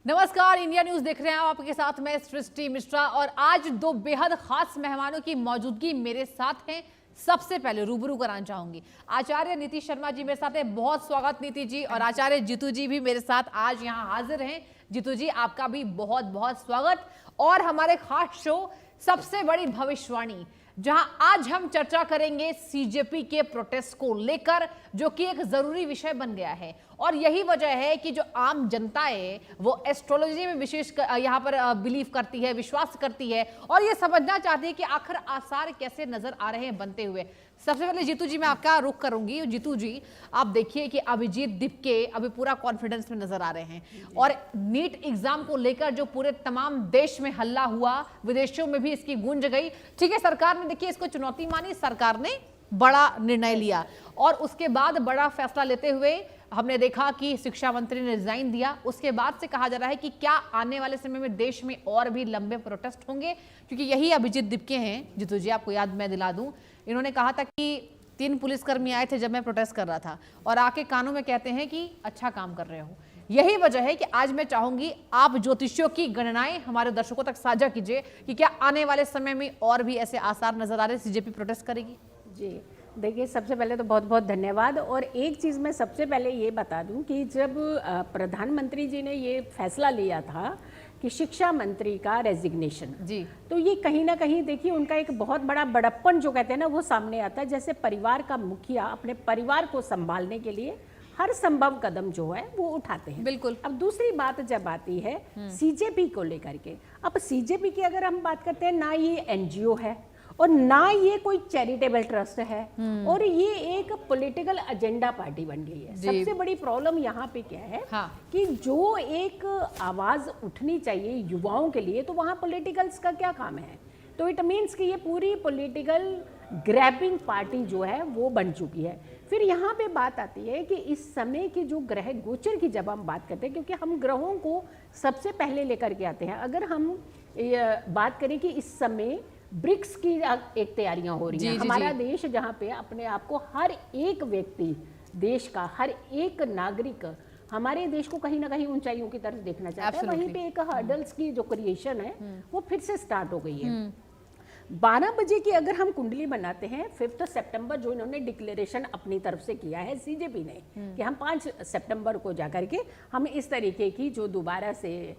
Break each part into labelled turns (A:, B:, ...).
A: नमस्कार, India news देख रहे हैं आपके साथ मैं सृष्टि मिश्रा और आज दो बेहद खास मेहमानों की मौजूदगी मेरे साथ हैं। सबसे पहले रूबरू कराना चाहूंगी आचार्य नीति शर्मा जी मेरे साथ है। बहुत स्वागत नीति जी। और आचार्य जीतू जी भी मेरे साथ आज यहाँ हाजिर हैं। जीतू जी आपका भी बहुत बहुत स्वागत। और हमारे खास शो सबसे बड़ी भविष्यवाणी, जहां आज हम चर्चा करेंगे सीजेपी के प्रोटेस्ट को लेकर, जो कि एक जरूरी विषय बन गया है। और यही वजह है कि जो आम जनता है वो एस्ट्रोलॉजी में विशेष यहाँ पर बिलीव करती है, विश्वास करती है और ये समझना चाहती है कि आखिर आसार कैसे नजर आ रहे हैं बनते हुए। सबसे पहले जीतू जी मैं आपका रुख करूंगी। जीतू जी आप देखिए कि अभिजीत दीपके अभी पूरा कॉन्फिडेंस में नजर आ रहे हैं और नीट एग्जाम को लेकर जो पूरे तमाम देश में हल्ला हुआ, विदेशों में भी इसकी गूंज गई। ठीक है, सरकार ने देखिए इसको चुनौती मानी, सरकार ने बड़ा निर्णय लिया और उसके बाद बड़ा फैसला लेते हुए हमने देखा कि शिक्षा मंत्री ने रिजाइन दिया। उसके बाद से कहा जा रहा है कि क्या आने वाले समय में देश में और भी लंबे प्रोटेस्ट होंगे, क्योंकि यही अभिजीत दीपके हैं। जीतू जी आपको याद मैं दिला दूं, इन्होंने कहा था कि 3 पुलिसकर्मी आए थे जब मैं प्रोटेस्ट कर रहा था और आके कानों में कहते हैं कि अच्छा काम कर रहे हो। यही वजह है कि आज मैं चाहूंगी आप ज्योतिषियों की गणनाएं हमारे दर्शकों तक साझा कीजिए कि क्या आने वाले समय में और भी ऐसे आसार नजर आ रहे हैं सीजेपी प्रोटेस्ट करेगी।
B: जी देखिए, सबसे पहले तो बहुत बहुत धन्यवाद। और एक चीज़ मैं सबसे पहले ये बता दूं कि जब प्रधानमंत्री जी ने ये फैसला लिया था कि शिक्षा मंत्री का रेजिग्नेशन,
A: जी,
B: तो ये कहीं ना कहीं देखिए उनका एक बहुत बड़ा बड़प्पन जो कहते हैं ना वो सामने आता है। जैसे परिवार का मुखिया अपने परिवार को संभालने के लिए हर संभव कदम जो है वो उठाते हैं।
A: बिल्कुल।
B: अब दूसरी बात जब आती है सीजेपी को लेकर के, अब सीजेपी की अगर हम बात करते हैं, ना ये एनजीओ है और ना ये कोई चैरिटेबल ट्रस्ट है और ये एक पॉलिटिकल एजेंडा पार्टी बन गई है। सबसे बड़ी प्रॉब्लम यहाँ पे क्या है,
A: हाँ,
B: कि जो एक आवाज उठनी चाहिए युवाओं के लिए, तो वहाँ पॉलिटिकल्स का क्या काम है। तो इट मीन्स कि ये पूरी पॉलिटिकल ग्रैबिंग पार्टी जो है वो बन चुकी है। फिर यहाँ पे बात आती है कि इस समय की जो ग्रह गोचर की जब हम बात करते हैं, क्योंकि हम ग्रहों को सबसे पहले लेकर के आते हैं। अगर हम बात करें कि इस समय ब्रिक्स की एक तैयारियां हो रही हैं, हमारा देश जहाँ पे अपने आप को हर एक व्यक्ति, देश का हर एक नागरिक हमारे देश को कहीं ना कहीं ऊंचाइयों की तरफ देखना चाहता है, वहीं पे एक हर्डल्स की जो क्रिएशन है वो फिर से स्टार्ट हो गई है। 12 बजे की अगर हम कुंडली बनाते हैं, 5 सितंबर जो इन्होंने डिक्लेरेशन अपनी तरफ से किया है सीजेपी ने कि हम 5 सितंबर को जाकर के हम इस तरीके की जो दोबारा से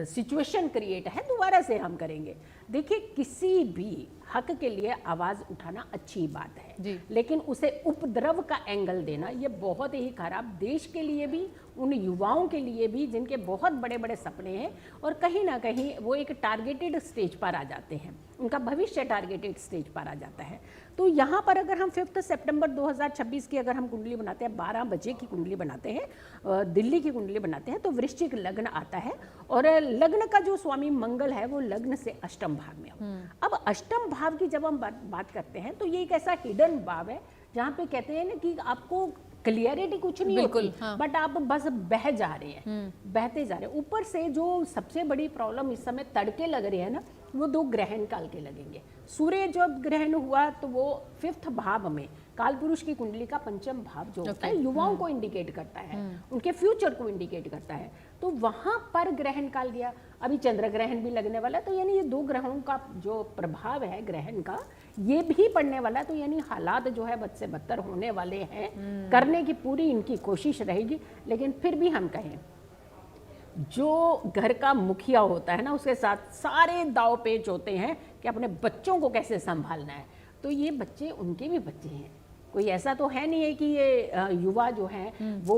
B: सिचुएशन क्रिएट है दोबारा से हम करेंगे। देखिए, किसी भी हक के लिए आवाज उठाना अच्छी बात है, लेकिन उसे उपद्रव का एंगल देना ये बहुत ही खराब, देश के लिए भी, उन युवाओं के लिए भी जिनके बहुत बड़े बड़े सपने हैं और कहीं ना कहीं वो एक टारगेटेड स्टेज पर आ जाते हैं, उनका भविष्य टारगेटेड स्टेज पर आ जाता है। तो यहाँ पर अगर हम 5 सितंबर 2026 की अगर हम कुंडली बनाते हैं, 12 बजे की कुंडली बनाते हैं, दिल्ली की कुंडली बनाते हैं, तो वृश्चिक लग्न आता है और लग्न का जो स्वामी मंगल है वो लग्न से अष्टम भाव में हो। अब अष्टम भाव की जब हम बात करते हैं तो ये एक ऐसा हिडन भाव है जहाँ पे कहते हैं ना कि आपको क्लियरिटी कुछ नहीं होती, हाँ, बट आप बस बह जा रहे हैं, बहते जा रहे हैं। ऊपर से जो सबसे बड़ी प्रॉब्लम इस समय तड़के लग रहे हैं ना, वो 2 ग्रहण काल के लगेंगे। सूर्य जब ग्रहण हुआ तो वो 5th भाव में, काल पुरुष की कुंडली का 5म भाव जो होता है युवाओं को इंडिकेट करता है, उनके फ्यूचर को इंडिकेट करता है, तो वहां पर ग्रहण काल गया। अभी चंद्र ग्रहण भी लगने वाला है, तो यानी ये 2 ग्रहों का जो प्रभाव है ग्रहण का ये भी पड़ने वाला है। तो यानी हालात जो है बद से बदतर होने वाले हैं, करने की पूरी इनकी कोशिश रहेगी। लेकिन फिर भी हम कहें, जो घर का मुखिया होता है ना, उसके साथ सारे दाव पेच होते हैं कि अपने बच्चों को कैसे संभालना है। तो ये बच्चे उनके भी बच्चे हैं, कोई ऐसा तो है नहीं है कि ये युवा जो हैं वो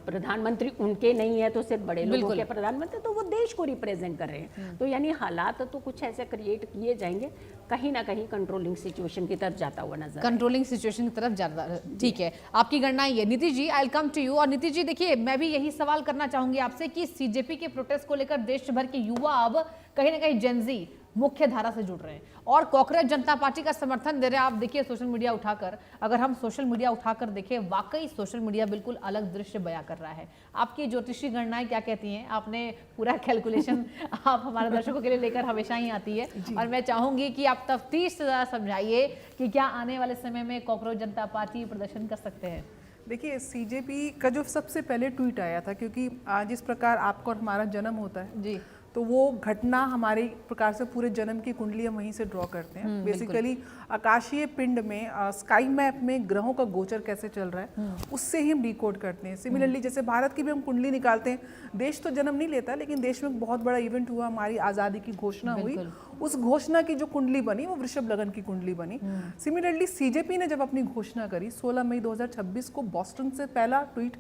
B: प्रधानमंत्री उनके नहीं है तो सिर्फ बड़े लोगों के प्रधानमंत्री, तो वो देश को रिप्रेजेंट कर रहे हैं। तो यानी हालात तो कुछ ऐसे क्रिएट किए जाएंगे, कहीं ना कहीं कंट्रोलिंग सिचुएशन की तरफ जाता हुआ नजर,
A: कंट्रोलिंग सिचुएशन की तरफ जाता। ठीक है, आपकी गणना ये। Niti ji I will come to you. और नीति जी देखिए, मैं भी यही सवाल करना चाहूंगी आपसे कि सीजेपी के प्रोटेस्ट को लेकर देश भर के युवा अब कहीं ना कहीं जेनजी मुख्य धारा से जुड़ रहे हैं और कांग्रेस जनता पार्टी का समर्थन दे रहे हैं। आप देखिए सोशल मीडिया उठाकर, अगर हम सोशल मीडिया उठाकर देखें, वाकई सोशल मीडिया बिल्कुल अलग दृश्य बयां कर रहा है। आपकी ज्योतिषी गणनाएं क्या कहती हैं? आपने पूरा कैलकुलेशन आप हमारे दर्शकों के लिए लेकर हमेशा ही आती है और मैं चाहूंगी कि आप तफ्तीश से समझाइए कि क्या आने वाले समय में कांग्रेस जनता पार्टी प्रदर्शन कर सकते हैं।
C: देखिए सीजेपी का जो सबसे पहले ट्वीट आया था, क्योंकि जिस प्रकार आपका और हमारा जन्म होता है
A: जी,
C: तो वो घटना हमारे प्रकार से पूरे जन्म की कुंडली हम वहीं से ड्रॉ करते हैं। बेसिकली आकाशीय पिंड में स्काई मैप में ग्रहों का गोचर कैसे चल रहा है उससे ही हम डिकोड करते हैं। सिमिलरली जैसे भारत की भी हम कुंडली निकालते हैं, देश तो जन्म नहीं लेता लेकिन देश में बहुत बड़ा इवेंट हुआ, हमारी आज़ादी की घोषणा हुई, उस घोषणा की जो कुंडली बनी वो वृषभ लगन की कुंडली बनी। सिमिलरली सीजेपी ने जब अपनी घोषणा करी 16 मई 2026 को बॉस्टन से पहला ट्वीट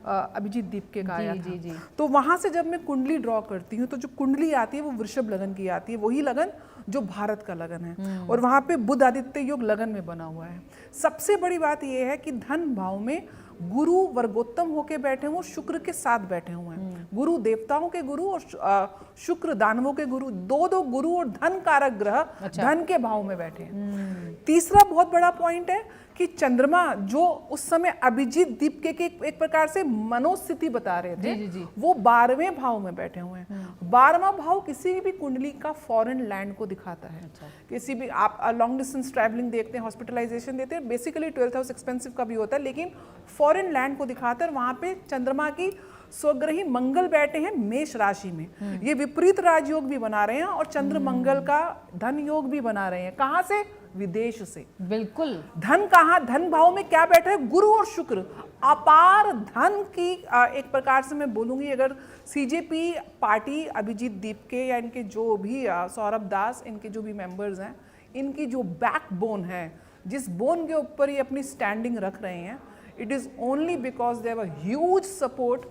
C: अभिजीत दीपके का आया था। तो वहां से जब मैं कुंडली ड्रॉ करती हूँ तो जो कुंडली आती है वो वृषभ लगन की आती है, वही लगन जो भारत का लगन है, और वहां पे बुध आदित्य योग लगन में बना हुआ है। सबसे बड़ी बात यह है कि धन भाव में गुरु वर्गोत्तम होके बैठे हुए, शुक्र के साथ बैठे हुए हैं। गुरु देवताओं के गुरु और शुक्र दानवों के गुरु, दो गुरु और धन कारक ग्रह धन के भाव में बैठे हैं। तीसरा बहुत बड़ा पॉइंट है कि चंद्रमा जो उस समय अभिजीत दीपके के एक प्रकार से मनोस्थिति बता रहे थे, वो 12वें भाव में बैठे हुए हैं। 12वां भाव किसी भी कुंडली का फॉरेन लैंड को दिखाता है। किसी भी आप लॉन्ग डिस्टेंस ट्रैवलिंग देखते हैं, हॉस्पिटलाइजेशन देते हैं, बेसिकली 12th हाउस एक्सपेंसिव का भी होता है, लेकिन फॉरेन लैंड को दिखाता है। वहां पे चंद्रमा की स्वग्रही मंगल बैठे हैं मेष राशि में, ये विपरीत राजयोग भी बना रहे हैं और चंद्र मंगल का धन योग भी बना रहे हैं। कहां से? विदेश से।
A: बिल्कुल।
C: धन कहाँ? धन भाव में क्या बैठा है? गुरु और शुक्र। अपार धन की एक प्रकार से मैं बोलूंगी, अगर सीजेपी पार्टी अभिजीत दीपके या इनके जो भी सौरभ दास, इनके जो भी मेंबर्स हैं, इनकी जो बैकबोन है, जिस बोन के ऊपर ये अपनी स्टैंडिंग रख रहे हैं, it is only because they have a huge support,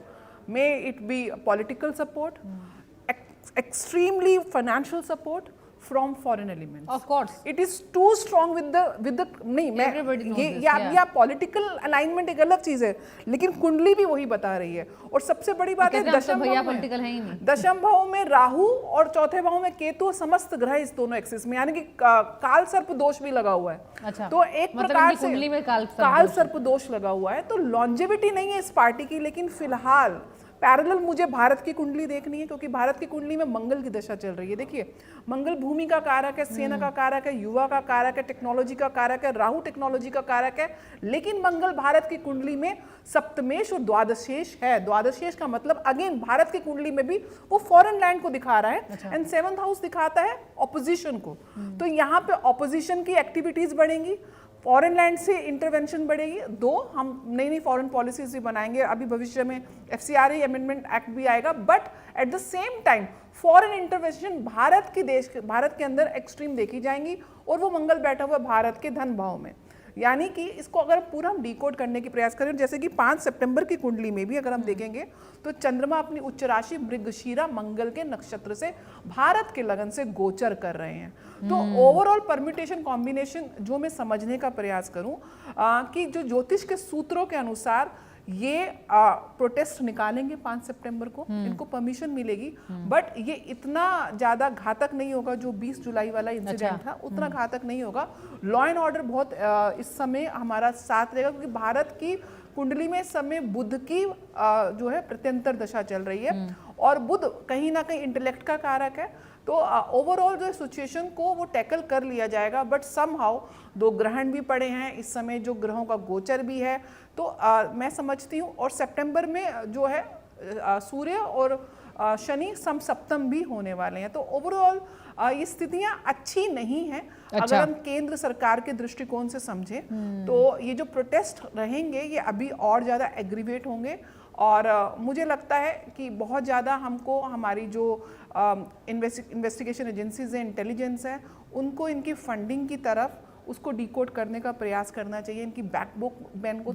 C: may it be political support, extremely financial support from foreign elements.
A: Of course.
C: It is too strong with the नहीं, मैं ये या पॉलिटिकल अलाइनमेंट एक अलग चीज है, लेकिन कुंडली भी वही बता रही है। और सबसे बड़ी बात है दशम भाव में, दशम भाव में राहु और चौथे भाव में केतु, समस्त ग्रह इस दोनों एक्सिस में, यानी कि काल सर्प दोष भी लगा हुआ है।
A: अच्छा,
C: तो एक प्रकार से
A: कुंडली में काल
C: सर्प दोष लगा हुआ है। तो लॉन्जेविटी नहीं है इस पार्टी की, लेकिन फिलहाल पैरेलल मुझे भारत की कुंडली देखनी है, क्योंकि भारत की कुंडली में मंगल की दशा चल रही है। देखिए, मंगल भूमि का कारक है, सेना का कारक है, युवा का कारक है, टेक्नोलॉजी का कारक है, राहु टेक्नोलॉजी का कारक है, लेकिन मंगल भारत की कुंडली में सप्तमेश और द्वादशेश है। द्वादशेश का मतलब अगेन भारत की कुंडली में भी वो फॉरेन लैंड को दिखा रहा है, एंड 7th हाउस दिखाता है ऑपोजिशन को। तो यहाँ पे ऑपोजिशन की एक्टिविटीज बढ़ेंगी, फॉरेन लैंड से इंटरवेंशन बढ़ेगी। हम नई नई फॉरेन पॉलिसीज भी बनाएंगे, अभी भविष्य में FCRA अमेंडमेंट एक्ट भी आएगा, but at the same time foreign intervention Bharat के अंदर एक्सट्रीम देखी जाएंगी, और वो मंगल बैठा हुआ भारत के धन भाव में। यानी कि इसको अगर पूरा हम डिकोड करने की प्रयास करें, जैसे कि 5 सितंबर की कुंडली में भी अगर हम देखेंगे तो चंद्रमा अपनी उच्च राशि मृगशीरा मंगल के नक्षत्र से भारत के लगन से गोचर कर रहे हैं। तो ओवरऑल परम्यूटेशन कॉम्बिनेशन जो मैं समझने का प्रयास करूं कि जो ज्योतिष के सूत्रों के अनुसार ये प्रोटेस्ट निकालेंगे 5 सितंबर को, इनको परमिशन मिलेगी, बट ये इतना ज्यादा घातक नहीं होगा जो 20 जुलाई वाला इंसिडेंट था, उतना घातक नहीं होगा। लॉ एंड ऑर्डर बहुत इस समय हमारा साथ रहेगा, क्योंकि भारत की कुंडली में इस समय बुध की जो है प्रत्यंतर दशा चल रही है, और बुध कहीं ना कहीं इंटेलेक्ट का कारक है। तो ओवरऑल जो सिचुएशन को वो टैकल कर लिया जाएगा, बट समहाउ 2 ग्रहण भी पड़े हैं इस समय, जो ग्रहों का गोचर भी है। तो मैं समझती हूँ, और सितंबर में जो है सूर्य और शनि समसप्तम भी होने वाले हैं। तो ओवरऑल ये स्थितियां अच्छी नहीं हैं। अगर हम केंद्र सरकार के दृष्टिकोण से समझें तो ये जो प्रोटेस्ट रहेंगे ये अभी और ज़्यादा एग्रीवेट होंगे, और मुझे लगता है कि बहुत ज़्यादा हमको हमारी जो इन्वेस्टिगेशन एजेंसीज हैं, इंटेलिजेंस है, उनको इनकी फंडिंग की तरफ उसको डिकोड करने का प्रयास करना चाहिए, इनकी बैकबोन को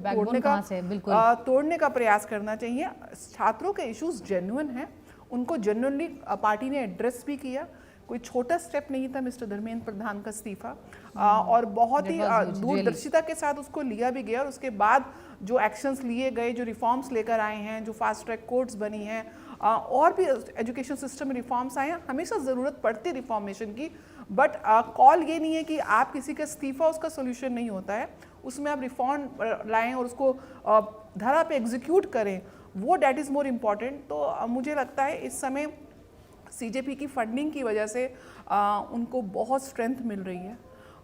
C: तोड़ने का प्रयास करना चाहिए। छात्रों के इश्यूज जेन्युइन हैं, उनको जेन्युइनली पार्टी ने एड्रेस भी किया। कोई छोटा स्टेप नहीं था मिस्टर धर्मेंद्र प्रधान का इस्तीफा, और बहुत ही दूरदर्शिता के साथ उसको लिया भी गया, और उसके बाद जो एक्शंस लिए गए, जो रिफॉर्म्स लेकर आए हैं, जो फास्ट ट्रैक कोर्ट्स बनी हैं, और भी एजुकेशन सिस्टम में रिफॉर्म्स आए हैं। हमेशा ज़रूरत पड़ती है रिफॉर्मेशन की, बट कॉल ये नहीं है कि आप किसी का इस्तीफा उसका सोल्यूशन नहीं होता है, उसमें आप रिफॉर्म लाएं और उसको धरा पे एग्जीक्यूट करें, वो डैट इज़ मोर इम्पॉर्टेंट। तो मुझे लगता है इस समय सीजेपी की फंडिंग की वजह से उनको बहुत स्ट्रेंथ मिल रही है,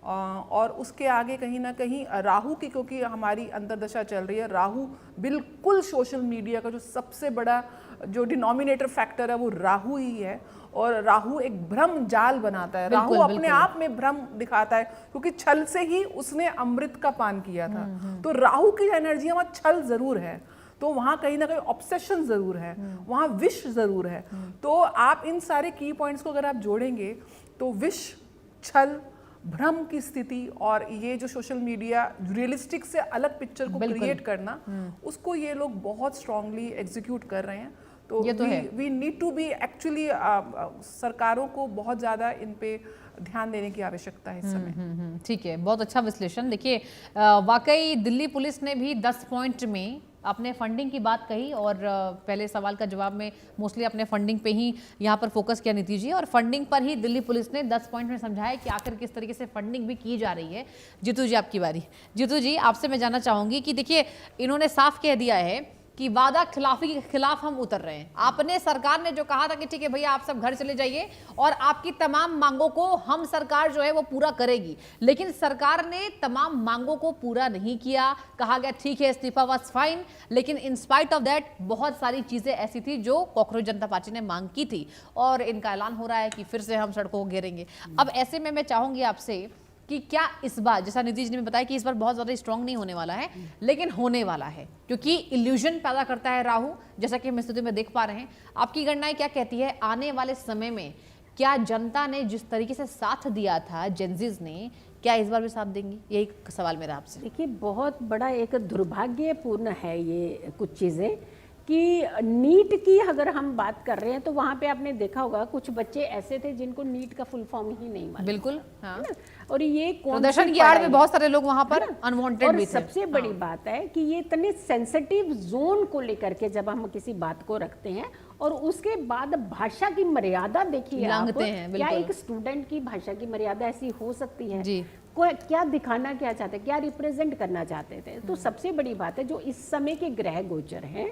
C: और उसके आगे कहीं ना कहीं राहु की, क्योंकि हमारी अंतर्दशा चल रही है, राहु बिल्कुल सोशल मीडिया का जो सबसे बड़ा जो डिनोमिनेटर फैक्टर है वो राहु ही है। और राहु एक भ्रम जाल बनाता है, राहु अपने आप में भ्रम दिखाता है, क्योंकि छल से ही उसने अमृत का पान किया था। तो राहु की एनर्जी में छल जरूर है, तो वहाँ कहीं ना कहीं ऑब्सेशन जरूर है, वहाँ विश जरूर है। तो आप इन सारे की पॉइंट्स को अगर आप जोड़ेंगे तो विश, छल, भ्रम की स्थिति और ये जो सोशल मीडिया रियलिस्टिक से अलग पिक्चर को क्रिएट करना, उसको ये लोग बहुत स्ट्रांगली एग्जीक्यूट कर रहे हैं। तो we need to be actually, सरकारों को बहुत ज़्यादा इन पे ध्यान देने की आवश्यकता है इस समय।
A: ठीक है, बहुत अच्छा विश्लेषण। देखिए वाकई दिल्ली पुलिस ने भी 10 पॉइंट में अपने फंडिंग की बात कही, और पहले सवाल का जवाब में मोस्टली अपने फंडिंग पे ही यहाँ पर फोकस किया नीति जी, और फंडिंग पर ही दिल्ली पुलिस ने 10 पॉइंट में समझाया कि आखिर किस तरीके से फंडिंग भी की जा रही है। जीतू जी आपकी बारी। जीतू जी आपसे मैं जानना चाहूँगी कि देखिए इन्होंने साफ कह दिया है कि वादा खिलाफी के खिलाफ हम उतर रहे हैं। आपने, सरकार ने जो कहा था कि ठीक है भैया आप सब घर चले जाइए और आपकी तमाम मांगों को हम सरकार जो है वो पूरा करेगी, लेकिन सरकार ने तमाम मांगों को पूरा नहीं किया। कहा गया ठीक है इस्तीफा वाज फाइन, लेकिन इन स्पाइट ऑफ दैट बहुत सारी चीजें ऐसी थी जो कॉकरोच जनता पार्टी ने मांग की थी, और इनका ऐलान हो रहा है कि फिर से हम सड़कों को घेरेंगे। अब ऐसे में मैं चाहूंगी आपसे कि क्या इस बार, जैसा नीतीश जी ने बताया कि इस बार बहुत ज़्यादा स्ट्रांग नहीं होने वाला है, लेकिन होने वाला है, क्योंकि इल्यूजन पैदा करता है राहु, जैसा कि हम स्थिति में देख पा रहे हैं। आपकी गणनाएं क्या कहती है, आने वाले समय में क्या जनता ने जिस तरीके से साथ दिया था जेनजीज ने, क्या इस बार भी साथ देंगी? यही सवाल मेरा आपसे।
B: देखिए बहुत बड़ा एक दुर्भाग्यपूर्ण है ये कुछ चीज़ें कि नीट की अगर हम बात कर रहे हैं तो वहाँ पे आपने देखा होगा कुछ बच्चे ऐसे थे जिनको नीट का फुल फॉर्म ही नहीं मालूम।
A: बिल्कुल, हाँ।
B: और ये
A: प्रदर्शन की आड़ में बहुत सारे लोग वहाँ पर अनवांटेड भी थे।
B: सबसे बड़ी बात है कि ये इतने सेंसिटिव जोन को लेकर के जब हम किसी बात को रखते हैं, और उसके बाद भाषा की मर्यादा देखिए आप, क्या एक स्टूडेंट की भाषा की मर्यादा ऐसी हो सकती है?
A: जी।
B: क्या दिखाना क्या चाहते, क्या रिप्रेजेंट करना चाहते थे? तो सबसे बड़ी बात है जो इस समय के ग्रह गोचर हैं